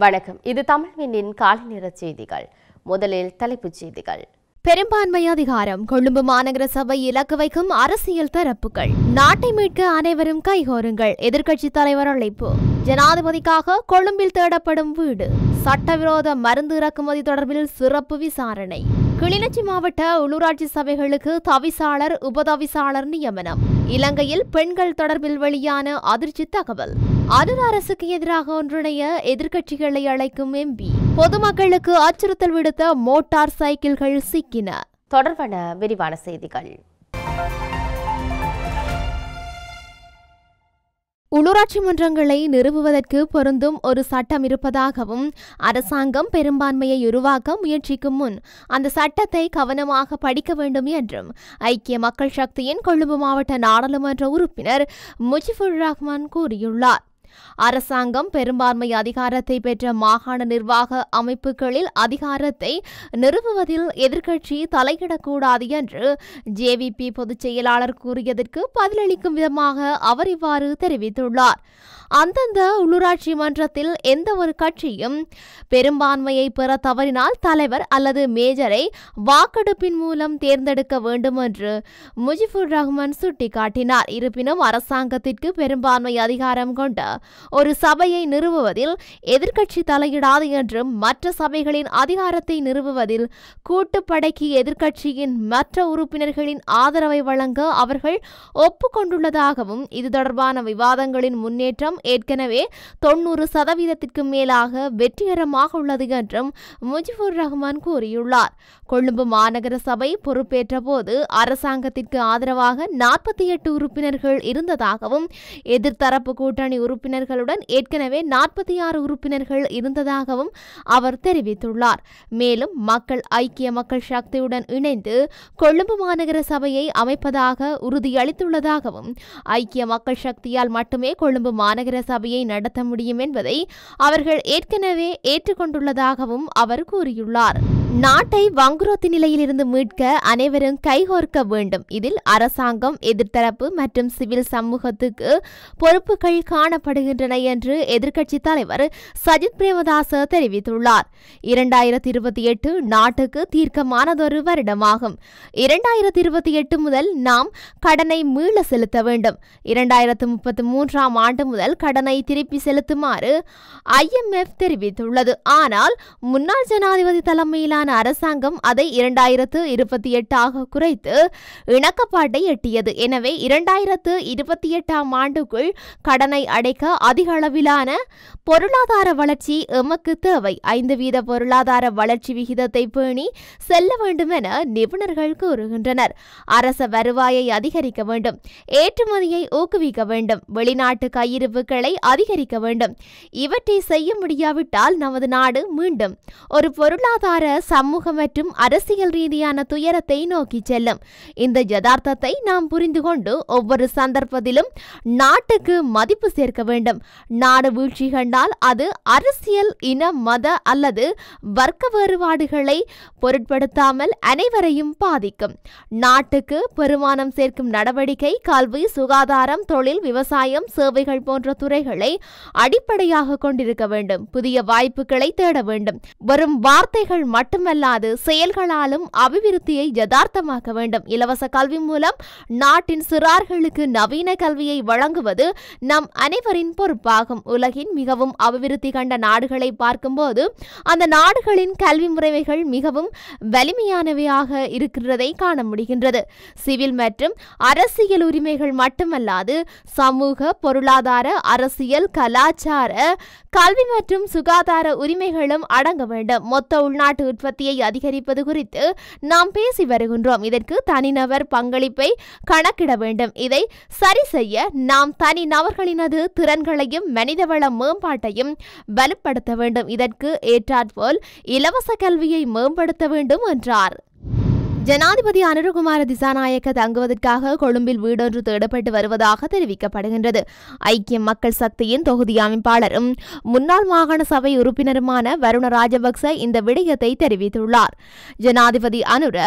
வணக்கம். இது தமிழ்வினின் காலை நேர செய்திகள். முதலில் தலைப்புச் செய்திகள். பெரும்பான்மை அதிகாரம் கொழும்பு மாநகர சபை இலக்கு வைக்கும் அரசியல் தரப்புகள். நாட்டை மீட்க அனைவரும் கைகோருங்கள். எதிர்க்கட்சித் தலைவர் அழைப்பு. ஜனாதிபதிக்காக கொழும்பில் தேடப்படும் வீடு. சட்டவிரோத மருந்து இறக்குமதி தொடர்பில் சிறப்பு விசாரணை. கிளிநொச்சி மாவட்ட உள்ளூராட்சி சபைகளுக்கு தவிசாளர் உபதவிசாளர் நியமனம். இலங்கையில் பெண்கள் தொடர்பில் வெளியான அதிர்ச்சி தகவல். அனுர அரசுக்கு எதிராக ஒன்றிணைய எதிர்க்கட்சிகளை அழைக்கும் எம்பி. பொதுமக்களுக்கு அச்சுறுத்தல் விடுத்த மோட்டார் சைக்கிள்கள் சிக்கின. தொடர்பான விரிவான செய்திகள். உள்ளூராட்சி மன்றங்களை நிறுவுவதற்கு பொருந்தும் ஒரு சட்டம் இருப்பதாகவும் அரசாங்கம் பெரும்பான்மையை உருவாக்க முயற்சிக்கும் முன் அந்த சட்டத்தை கவனமாக படிக்க வேண்டும் என்றும் ஐக்கிய மக்கள் சக்தியின் கொழும்பு மாவட்ட நாடாளுமன்ற உறுப்பினர் முஜிபுர் ரஹ்மான் கூறியுள்ளார். அரசாங்கம் பெரும்பான்மை அதிகாரத்தை பெற்ற மாகாண நிர்வாக அமைப்புகளில் அதிகாரத்தை நிறுவுவதில் எதிர்க்கட்சி தலையிடக்கூடாது என்று ஜேவிபி பொதுச் செயலாளர் கூறியதற்கு பதிலளிக்கும் விதமாக அவர் இவ்வாறு தெரிவித்துள்ளார். அந்தந்த உள்ளூராட்சி மன்றத்தில் எந்த ஒரு கட்சியும் பெரும்பான்மையை பெற தவறினால் தலைவர் அல்லது மேஜரை வாக்கெடுப்பின் மூலம் தேர்ந்தெடுக்க வேண்டும் என்று முஜிபுர் ரஹ்மான் சுட்டிக்காட்டினார். இருப்பினும் அரசாங்கத்திற்கு பெரும்பான்மை அதிகாரம் கொண்ட ஒரு சபையை நிறுவுவதில் எதிர்க்கட்சி தலையிடாது என்றும் மற்ற சபைகளின் அதிகாரத்தை நிறுவுவதில் கூட்டுப்படைக்கு எதிர்க்கட்சியின் மற்ற உறுப்பினர்களின் ஆதரவை வழங்க அவர்கள் ஒப்புக்கொண்டுள்ளதாகவும் இது தொடர்பான விவாதங்களின் முன்னேற்றம் ஏற்கனவே 90% மேலாக வெற்றிகரமாக உள்ளது என்றும் முஜிபுர் ரஹ்மான் கூறியுள்ளார். கொழும்பு மாநகர சபை பொறுப்பேற்ற போது அரசாங்கத்திற்கு ஆதரவாக 48 உறுப்பினர்கள் இருந்ததாகவும் எதிர்த்தரப்பு கூட்டணி உறுப்பினர்களுடன் ஏற்கனவே 46 உறுப்பினர்கள் இருந்ததாகவும் அவர் தெரிவித்துள்ளார். மேலும் மக்கள் ஐக்கிய மக்கள் சக்தியுடன் இணைந்து கொழும்பு மாநகர சபையை அமைப்பதாக உறுதியளித்துள்ளதாகவும் ஐக்கிய மக்கள் சக்தியால் மட்டுமே கொழும்பு மாநகர சபையை நடத்த முடியும் என்பதை அவர்கள் ஏற்கனவே ஏற்றுக்கொண்டுள்ளதாகவும் அவர் கூறியுள்ளார். நாட்டை வங்குரோத்து நிலையிலிருந்து மீட்க அனைவரும் கைகோர்க்க வேண்டும். இதில் அரசாங்கம், எதிர்த்தரப்பு மற்றும் சிவில் சமூகத்துக்கு பொறுப்புகள் காணப்படுகின்றன என்று எதிர்க்கட்சித் தலைவர் சஜித் பிரேமதாச தெரிவித்துள்ளார். 2028 நாட்டுக்கு தீர்க்கமானதொரு வருடமாகும். 2028 முதல் நாம் கடனை மீள செலுத்த வேண்டும். 2033 ஆண்டு முதல் கடனை திருப்பி செலுத்துமாறு IMF தெரிவித்துள்ளது. ஆனால் முன்னாள் ஜனாதிபதி தலைமையிலான அரசாங்கம் அதை 2028 குறைத்து இணக்கப்பாட்டை எட்டியது. எனவே 2028 ஆண்டுக்குள் கடனை அடைக்க அதிக அளவிலான பொருளாதார வளர்ச்சி எமக்கு தேவை. 5% பொருளாதார வளர்ச்சி விகிதத்தை பேணி செல்ல வேண்டும் என நிபுணர்கள் கூறுகின்றனர். அரச வருவாயை அதிகரிக்க வேண்டும், ஏற்றுமதியை ஊக்குவிக்க வேண்டும், வெளிநாட்டு கையிருப்புகளை அதிகரிக்க வேண்டும். இவற்றை செய்ய முடியாவிட்டால் நமது நாடு மீண்டும் ஒரு பொருளாதார, சமூக மற்றும் அரசியல் ரீதியான துயரத்தை நோக்கி செல்லும். இந்த யதார்த்தத்தை நாம் புரிந்து கொண்டு ஒவ்வொரு சந்தர்ப்பத்திலும் நாட்டுக்கு மதிப்பு சேர்க்க வேண்டும். நாடு வீழ்ச்சி கண்டால் அது அரசியல், இன, மத அல்லது வர்க்க வேறுபாடுகளை பொருட்படுத்தாமல் அனைவரையும் பாதிக்கும். நாட்டுக்கு பெருமானம் சேர்க்கும் நடவடிக்கை கல்வி, சுகாதாரம், தொழில், விவசாயம், சேவைகள் போன்ற துறைகளை அடிப்படையாக கொண்டிருக்க வேண்டும். புதிய வாய்ப்புகளை தேட வேண்டும். வெறும் வார்த்தைகள் மட்டுமல்லாது செயல்களாலும் அபிவிருத்தியை யதார்த்தமாக்க வேண்டும். இலவச கல்வி மூலம் நாட்டின் சிறார்களுக்கு நவீன கல்வியை வழங்குவது நம் அனைவரின் பொறுப்பாகும். உலகின் மிகவும் அபிவிருத்தி கண்ட நாடுகளை பார்க்கும்போது அந்த நாடுகளின் கல்வி முறைமைகள் மிகவும் வலிமையானவையாக இருக்கிறதை காண முடிகின்றது. சிவில் மற்றும் அரசியல் உரிமைகள் மட்டுமல்லாது சமூக, பொருளாதார, அரசியல், கலாச்சார, கல்வி மற்றும் சுகாதார உரிமைகளும் அடங்க வேண்டும். மொத்த உள்நாட்டு உற்பத்தியை அதிகரிப்பது குறித்து நாம் பேசி வருகின்றோம். இதற்கு தனிநபர் பங்களிப்பை கணக்கிட வேண்டும். இதை சரி செய்ய நாம் தனி நபர்களினது திறன்களையும் மனிதவள மேம்பாட்டையும் வலுப்படுத்த வேண்டும். இதற்கு ஏற்றாற்போல் இலவச கல்வியை மேம்படுத்த வேண்டும் என்றார். ஜனாதிபதி அனுரகுமார திசாநாயக்க தங்குவதற்காக கொழும்பில் வீடொன்று தேடப்பட்டு வருவதாக தெரிவிக்கப்படுகின்றது. ஐக்கிய மக்கள் சக்தியின் தொகுதி அமைப்பாளரும் முன்னாள் மாகாண சபை உறுப்பினருமான வருண ராஜபக்ச இந்த விடயத்தை தெரிவித்துள்ளார். ஜனாதிபதி அனுர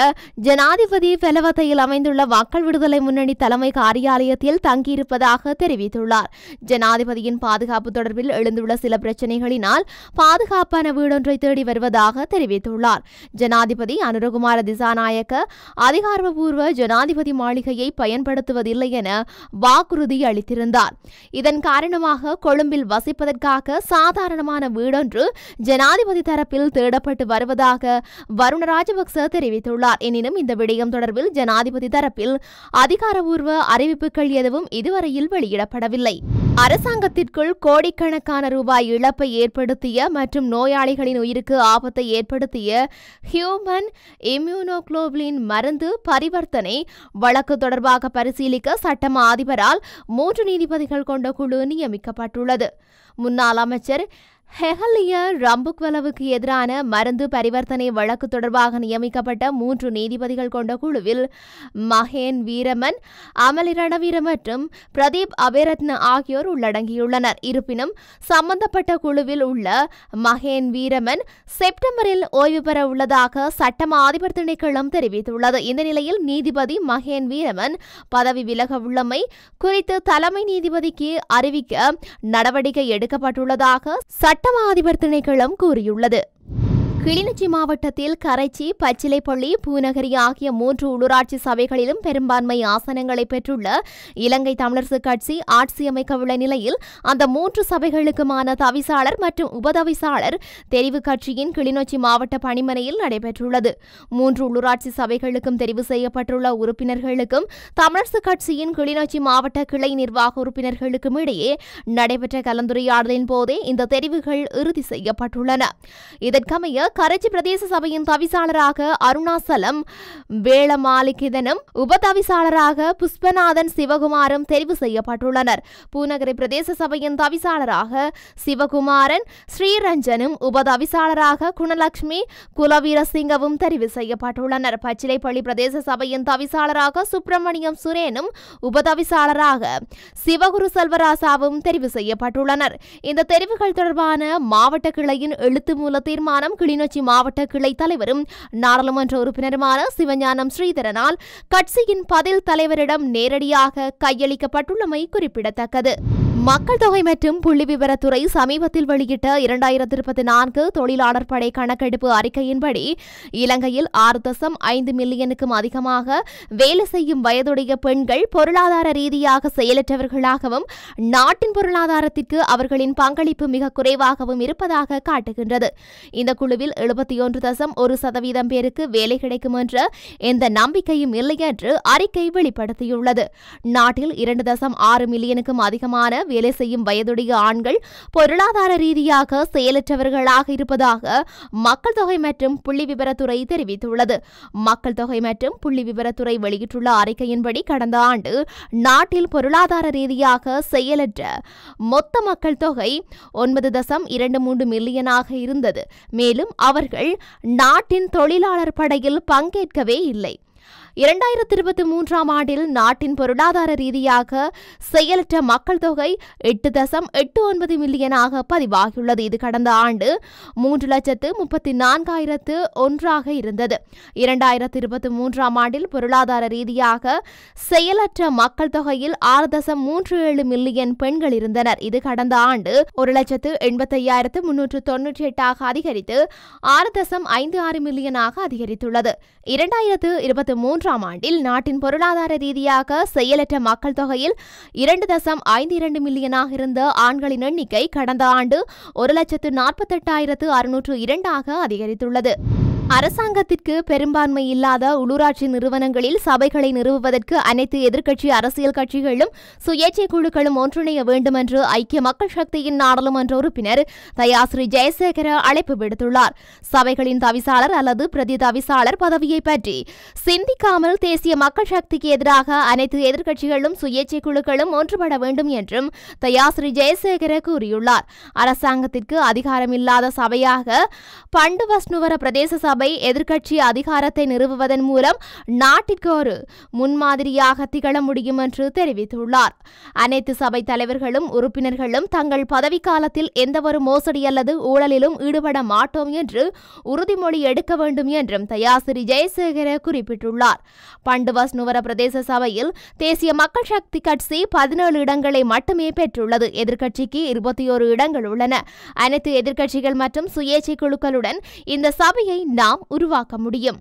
ஜனாதிபதி பெலவத்தையில் அமைந்துள்ள மக்கள் விடுதலை முன்னணி தலைமை காரியாலயத்தில் தங்கியிருப்பதாக தெரிவித்துள்ளார். ஜனாதிபதியின் பாதுகாப்பு தொடர்பில் எழுந்துள்ள சில பிரச்சினைகளினால் பாதுகாப்பான வீடொன்றை தேடி வருவதாக தெரிவித்துள்ளார். ஜனாதிபதி அனுரகுமார திசாநாயக்க அதிகாரப்பூர்வ ஜனாதிபதி மாளிகையை பயன்படுத்துவதில்லை என வாக்குறுதி அளித்திருந்தார். இதன் காரணமாக கொழும்பில் வசிப்பதற்காக சாதாரணமான வீடொன்று ஜனாதிபதி தரப்பில் தேடப்பட்டு வருவதாக வருண ராஜபக்ச தெரிவித்துள்ளார். எனினும் இந்த விடயம் தொடர்பில் ஜனாதிபதி தரப்பில் அதிகாரப்பூர்வ அறிவிப்புகள் எதுவும் இதுவரையில் வெளியிடப்படவில்லை. அரசாங்கத்திற்குள் கோடிக்கணக்கான ரூபாய் இழப்பை ஏற்படுத்திய மற்றும் நோயாளிகளின் உயிருக்கு ஆபத்தை ஏற்படுத்திய ஹியூமன் இம்யூனோகுளோபுலின் மருந்து பரிவர்த்தனை வழக்கு தொடர்பாக பரிசீலிக்க சட்டமா அதிபரால் 3 நீதிபதிகள் கொண்ட குழு நியமிக்கப்பட்டுள்ளது. முன்னாள் அமைச்சர் ஹெஹலிய ரம்புக்வலவுக்கு எதிரான மருந்து பரிவர்த்தனை வழக்கு தொடர்பாக நியமிக்கப்பட்ட 3 நீதிபதிகள் கொண்ட குழுவில் மகேன் வீரமன், அமலி ரணவீர மற்றும் பிரதீப் அபேரத்ன ஆகியோர் உள்ளடங்கியுள்ளனர். இருப்பினும் சம்பந்தப்பட்ட குழுவில் உள்ள மகேன் வீரமன் செப்டம்பரில் ஓய்வு பெற உள்ளதாக சட்டமா அதிபர் திணைக்களம் தெரிவித்துள்ளது. இந்த நிலையில் நீதிபதி மகேன் வீரமன் பதவி விலக உள்ளமை குறித்து தலைமை நீதிபதிக்கு அறிவிக்க நடவடிக்கை எடுக்கப்பட்டுள்ளதாக சட்டமா அதிபர் திணைக்களம் கூறியுள்ளது. கிளிநொச்சி மாவட்டத்தில் கரைச்சி, பச்சிலைப்பள்ளி, பூநகரி ஆகிய 3 உள்ளூராட்சி சபைகளிலும் பெரும்பான்மை ஆசனங்களை பெற்றுள்ள இலங்கை தமிழரசுக் கட்சி ஆட்சி அமைக்கவுள்ள நிலையில் அந்த 3 சபைகளுக்குமான தவிசாளர் மற்றும் உபதவிசாளர் தெரிவு கட்சியின் கிளிநொச்சி மாவட்ட பணிமனையில் நடைபெற்றுள்ளது. 3 உள்ளூராட்சி சபைகளுக்கும் தெரிவு செய்யப்பட்டுள்ள உறுப்பினர்களுக்கும் தமிழரசுக் கட்சியின் கிளிநொச்சி மாவட்ட கிளை நிர்வாக உறுப்பினர்களுக்கும் இடையே நடைபெற்ற கலந்துரையாடலின் போதே இந்த தெரிவுகள் இறுதி செய்யப்பட்டுள்ளன. இதற்கமைய கரைச்சி பிரதேச சபையின் தவிசாளராக அருணாசலம் வேளமாலிகிதனும் உபதவிசாளராக புஷ்பநாதன் சிவகுமாரும் தெரிவு செய்யப்பட்டுள்ளனர். பூநகரி பிரதேச சபையின் தவிசாளராக சிவகுமாரன் ஸ்ரீரஞ்சனும் உபதவிசாளராக குணலட்சுமி குலவீரசிங்கவும் தெரிவு செய்யப்பட்டுள்ளனர். பச்சிலைப்பள்ளி பிரதேச சபையின் தவிசாளராக சுப்பிரமணியம் சுரேனும் உபதவிசாளராக சிவகுரு செல்வராசாவும் தெரிவு செய்யப்பட்டுள்ளனர். இந்த தெரிவுகள் தொடர்பான மாவட்ட கிளையின் எழுத்து மூல தீர்மானம் கிளிநொச்சி மாவட்ட கிளை தலைவரும் நாடாளுமன்ற உறுப்பினருமான சிவஞானம் ஸ்ரீதரனால் கட்சியின் பதில் தலைவரிடம் நேரடியாக கையளிக்கப்பட்டுள்ளமை குறிப்பிடத்தக்கது. மக்கள் தொகை மற்றும் புள்ளி விவரத்துறை சமீபத்தில் வெளியிட்ட 2024 தொழிலாளர் படை கணக்கெடுப்பு அறிக்கையின்படி இலங்கையில் 6.5 மில்லியனுக்கும் அதிகமாக வேலை செய்யும் வயதுடைய பெண்கள் பொருளாதார ரீதியாக செயலற்றவர்களாகவும் நாட்டின் பொருளாதாரத்திற்கு அவர்களின் பங்களிப்பு மிக குறைவாகவும் இருப்பதாக காட்டுகின்றது. இந்த குழுவில் 71.1% பேருக்கு வேலை கிடைக்கும் என்ற எந்த நம்பிக்கையும் இல்லை என்று அறிக்கை வெளிப்படுத்தியுள்ளது. நாட்டில் 2.6 மில்லியனுக்கும் அதிகமான வேலை செய்யும் வயதுடைய ஆண்கள் பொருளாதார ரீதியாக செயலற்றவர்களாக இருப்பதாக மக்கள் தொகை மற்றும் புள்ளி விவரத்துறை தெரிவித்துள்ளது. மக்கள் தொகை மற்றும் புள்ளி விவரத்துறை வெளியிட்டுள்ள அறிக்கையின்படி கடந்த ஆண்டு நாட்டில் பொருளாதார ரீதியாக செயலற்ற மொத்த மக்கள் தொகை 9.23 மில்லியனாக இருந்தது. மேலும் அவர்கள் நாட்டின் தொழிலாளர் படையில் பங்கேற்கவே இல்லை. 2023 ஆண்டில் நாட்டின் பொருளாதார ரீதியாக செயலற்ற மக்கள் தொகை 8.89 மில்லியனாக பதிவாகியுள்ளது. இது கடந்த ஆண்டு 3,34,001 இருந்தது. 2023 ஆண்டில் பொருளாதார ரீதியாக செயலற்ற மக்கள் தொகையில் 6.37 மில்லியன் பெண்கள் இருந்தனர். இது கடந்த ஆண்டு 1,85,398 அதிகரித்து 6.56 மில்லியனாக அதிகரித்துள்ளது. 2023 ஆண்டில் நாட்டின் பொருளாதார ரீதியாக செயலற்ற மக்கள் தொகையில் 2.52 மில்லியனாக இருந்த ஆண்களின் எண்ணிக்கை கடந்த ஆண்டு 1,48,602 அதிகரித்துள்ளது. அரசாங்கத்திற்கு பெரும்பான்மை இல்லாத உள்ளூராட்சி நிறுவனங்களில் சபைகளை நிறுவுவதற்கு அனைத்து எதிர்க்கட்சி அரசியல் கட்சிகளும் சுயேட்சை குழுக்களும் ஒன்றிணைய வேண்டும் என்று ஐக்கிய மக்கள் சக்தியின் நாடாளுமன்ற உறுப்பினர் தயாஸ்ரீ ஜெயசேகர அழைப்பு விடுத்துள்ளார். சபைகளின் தவிசாளர் அல்லது பிரதி தவிசாளர் பதவியை பற்றி சிந்திக்காமல் தேசிய மக்கள் சக்திக்கு எதிராக அனைத்து எதிர்க்கட்சிகளும் சுயேட்சை குழுக்களும் ஒன்றுபட வேண்டும் என்றும் தயாஸ்ரீ ஜெயசேகர கூறியுள்ளார். அரசாங்கத்திற்கு அதிகாரமில்லாத சபையாக பண்டுவஸ்னுவர பிரதேச சபை எதிர்க்கட்சி அதிகாரத்தை நிறுவுவதன் மூலம் நாட்டிற்கு ஒரு முன்மாதிரியாக திகழ முடியும் என்று தெரிவித்துள்ளார். அனைத்து சபை தலைவர்களும் உறுப்பினர்களும் தங்கள் பதவிக்காலத்தில் எந்தவொரு மோசடி அல்லது ஊழலிலும் ஈடுபட மாட்டோம் என்று உறுதிமொழி எடுக்க வேண்டும் என்றும் தயாசிறி ஜெயசேகர குறிப்பிட்டுள்ளார். பண்டுவஸ் நுவர பிரதேச சபையில் தேசிய மக்கள் சக்தி கட்சி 17 இடங்களை மட்டுமே பெற்றுள்ளது. எதிர்க்கட்சிக்கு 21 இடங்கள் உள்ளன. அனைத்து எதிர்க்கட்சிகள் மற்றும் சுயேட்சை குழுக்களுடன் இந்த சபையை நாம் உருவாக்க முடியும்.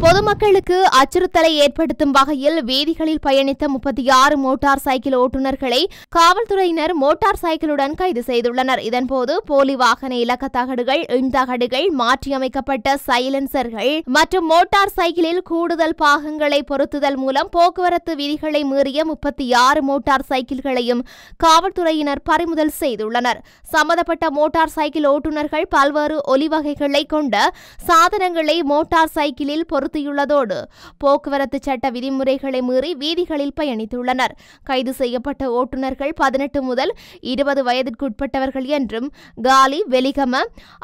பொதுமக்களுக்கு அச்சுறுத்தலை ஏற்படுத்தும் வகையில் வீதிகளில் பயணித்த 36 மோட்டார் சைக்கிள் ஓட்டுநர்களை காவல்துறையினர் மோட்டார் சைக்கிளுடன் கைது செய்துள்ளனர். இதன்போது போலி வாகன இலக்க தகடுகள், தகடுகள், மாற்றியமைக்கப்பட்ட சைலன்சர்கள் மற்றும் மோட்டார் சைக்கிளில் கூடுதல் பாகங்களை பொருத்துதல் மூலம் போக்குவரத்து விதிகளை மீறிய 36 மோட்டார் சைக்கிள்களையும் காவல்துறையினர் பறிமுதல் செய்துள்ளனர். சம்பந்தப்பட்ட மோட்டார் சைக்கிள் ஓட்டுநர்கள் பல்வேறு ஒலி வகைகளை கொண்ட சாதனங்களை மோட்டார் சைக்கிளில் பொருத்தியுள்ளதோடு போக்குவரத்து சட்ட விதிமுறைகளை மீறி வீதிகளில் பயணித்துள்ளனர். கைது செய்யப்பட்ட ஓட்டுநர்கள் 18 முதல் 20 வயதிற்குட்பட்டவர்கள் என்றும் காலி, வெலிகம,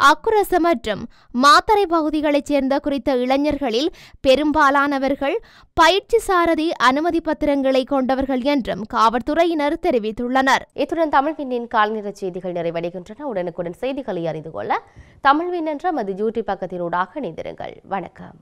அக்குரச மற்றும் மாத்தறை பகுதிகளைச் சேர்ந்த குறித்த இளைஞர்களில் பெரும்பாலானவர்கள் பயிற்சி சாரதி அனுமதி பத்திரங்களை கொண்டவர்கள் என்றும் காவல்துறையினர் தெரிவித்துள்ளனர். இத்துடன் தமிழ்வினின் காலைநேர செய்திகள் நிறைவடைகின்றன. உடனுக்குடன் செய்திகளை அறிந்து கொள்ள தமிழ்வின் என்ற மது யூடியூப் பக்கத்தினூடாக இணைந்திருங்கள். வணக்கம்.